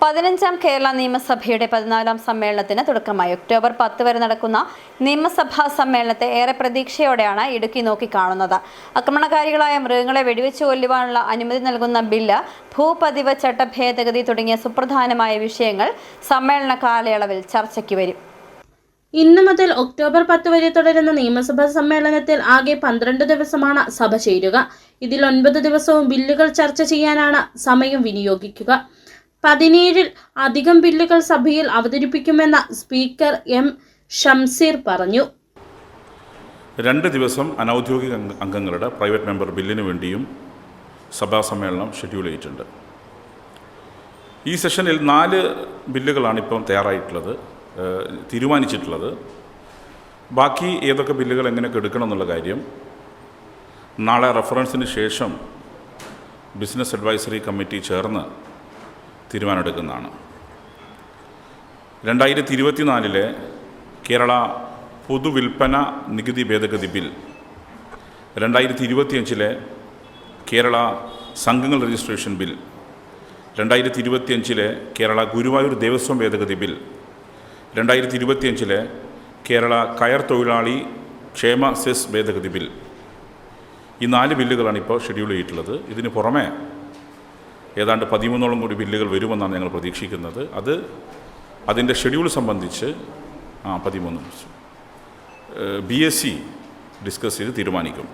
15ാം കേരള നിയമസഭയുടെ 14ാം സമ്മേളനത്തിന് തുടക്കമായി. ഒക്ടോബർ 10 വരെ നടക്കുന്ന നിയമസഭാ സമ്മേളനത്തെ ഏറെ പ്രതീക്ഷയോടെയാണ് ഇടുക്കി നോക്കിക്കാണുന്നത്. ആക്രമണകാരികളായ മൃഗങ്ങളെ വെടിവെച്ച് കൊല്ലുവാനുള്ള അനുമതി നൽകുന്ന ബില്ല്, ഭൂപതിവ് ചട്ട ഭേദഗതി തുടങ്ങിയ സുപ്രധാനമായ വിഷയങ്ങൾ സമ്മേളന കാലയളവിൽ ചർച്ചയ്ക്ക് വരും. ഇന്നു മുതൽ ഒക്ടോബർ 10 വരെ തുടരുന്ന നിയമസഭാ സമ്മേളനത്തിൽ ആകെ 12 ദിവസമാണ് സഭ ചേരുക. ഇതിൽ 9 ദിവസവും ബില്ലുകൾ ചർച്ച ചെയ്യാനാണ് സമയം വിനിയോഗിക്കുക. 17 അധികം ബില്ലുകൾ സഭയിൽ അവതരിപ്പിക്കുമെന്ന് സ്പീക്കർ എം ഷംസീർ പറഞ്ഞു. 2 ദിവസം അനൗദ്യോഗിക അംഗങ്ങളുടെ പ്രൈവറ്റ് മെമ്പർ ബില്ലിന് വേണ്ടിയും സഭാ സമ്മേളനം ഷെഡ്യൂൾ ചെയ്തിട്ടുണ്ട്. ഈ സെഷനിൽ 4 ബില്ലുകളാണ് ഇപ്പം തീരുമാനിച്ചിട്ടുള്ളത്. ബാക്കി ഏതൊക്കെ ബില്ലുകൾ എങ്ങനെയൊക്കെ എടുക്കണം എന്നുള്ള കാര്യം നാളെ റെഫറൻസിന് ശേഷം ബിസിനസ് അഡ്വൈസറി കമ്മിറ്റി ചേർന്ന് തീരുമാനമെടുക്കുന്നതാണ്. 2024 കേരള പൊതുവിൽപ്പന നികുതി ഭേദഗതി ബിൽ, 2025 കേരള സംഘങ്ങൾ രജിസ്ട്രേഷൻ ബിൽ, 2025 കേരള ഗുരുവായൂർ ദേവസ്വം ഭേദഗതി ബിൽ, 2025 കേരള കയർ തൊഴിലാളി ക്ഷേമ സെസ് ഭേദഗതി ബിൽ. ഈ 4 ബില്ലുകളാണ് ഇപ്പോൾ ഷെഡ്യൂൾ ചെയ്തിട്ടുള്ളത്. ഇതിന് പുറമെ ഏതാണ്ട് 13ഓളം കൂടി ബില്ലുകൾ വരുമെന്നാണ് ഞങ്ങൾ പ്രതീക്ഷിക്കുന്നത്. അതിൻ്റെ ഷെഡ്യൂൾ സംബന്ധിച്ച് 13 BSc ഡിസ്കസ് ചെയ്ത് തീരുമാനിക്കും.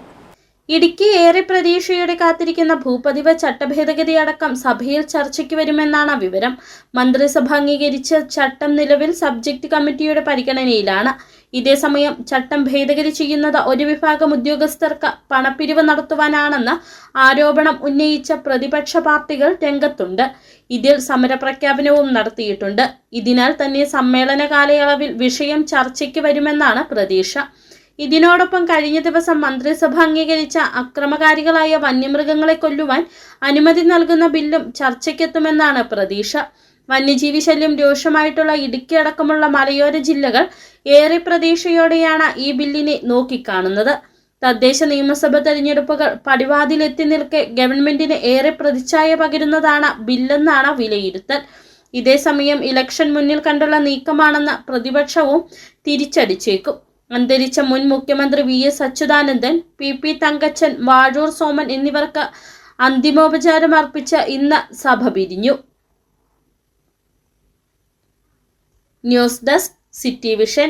ഇടുക്കി ഏറെ പ്രതീക്ഷയോടെ കാത്തിരിക്കുന്ന ഭൂപതിവ് ചട്ടഭേദഗതി അടക്കം സഭയിൽ ചർച്ചയ്ക്ക് വരുമെന്നാണ് വിവരം. മന്ത്രിസഭ അംഗീകരിച്ച ചട്ടം നിലവിൽ സബ്ജക്ട് കമ്മിറ്റിയുടെ പരിഗണനയിലാണ്. ഇതേസമയം ചട്ടം ഭേദഗതി ചെയ്യുന്നത് ഒരു വിഭാഗം ഉദ്യോഗസ്ഥർക്ക് പണപ്പിരിവ് നടത്തുവാനാണെന്ന് ആരോപണം ഉന്നയിച്ച പ്രതിപക്ഷ പാർട്ടികൾ രംഗത്തുണ്ട്. ഇതിൽ സമരപ്രഖ്യാപനവും നടത്തിയിട്ടുണ്ട്. ഇതിനാൽ തന്നെ സമ്മേളന കാലയളവിൽ വിഷയം ചർച്ചയ്ക്ക് വരുമെന്നാണ് പ്രതീക്ഷ. ഇതിനോടൊപ്പം കഴിഞ്ഞ ദിവസം മന്ത്രിസഭ അംഗീകരിച്ച അക്രമകാരികളായ വന്യമൃഗങ്ങളെ കൊല്ലുവാൻ അനുമതി നൽകുന്ന ബില്ലും ചർച്ചയ്ക്കെത്തുമെന്നാണ് പ്രതീക്ഷ. വന്യജീവി ശല്യം രൂക്ഷമായിട്ടുള്ള ഇടുക്കി അടക്കമുള്ള മലയോര ജില്ലകൾ ഏറെ പ്രതീക്ഷയോടെയാണ് ഈ ബില്ലിനെ നോക്കിക്കാണുന്നത്. തദ്ദേശ നിയമസഭ തെരഞ്ഞെടുപ്പുകൾ പടിവാതിലെത്തി നിൽക്കെ ഗവൺമെന്റിന് ഏറെ പ്രതിച്ഛായ പകരുന്നതാണ് ബില്ലെന്നാണ് വിലയിരുത്തൽ. ഇതേസമയം ഇലക്ഷൻ മുന്നിൽ കണ്ടുള്ള നീക്കമാണെന്ന് പ്രതിപക്ഷവും തിരിച്ചടിച്ചേക്കും. അന്തരിച്ച മുൻ മുഖ്യമന്ത്രി VS അച്യുതാനന്ദൻ, PP തങ്കച്ചൻ, വാഴൂർ സോമൻ എന്നിവർക്ക് അന്തിമോപചാരം അർപ്പിച്ച് ഇന്ന് സഭ പിരിഞ്ഞു. News desk, city vision.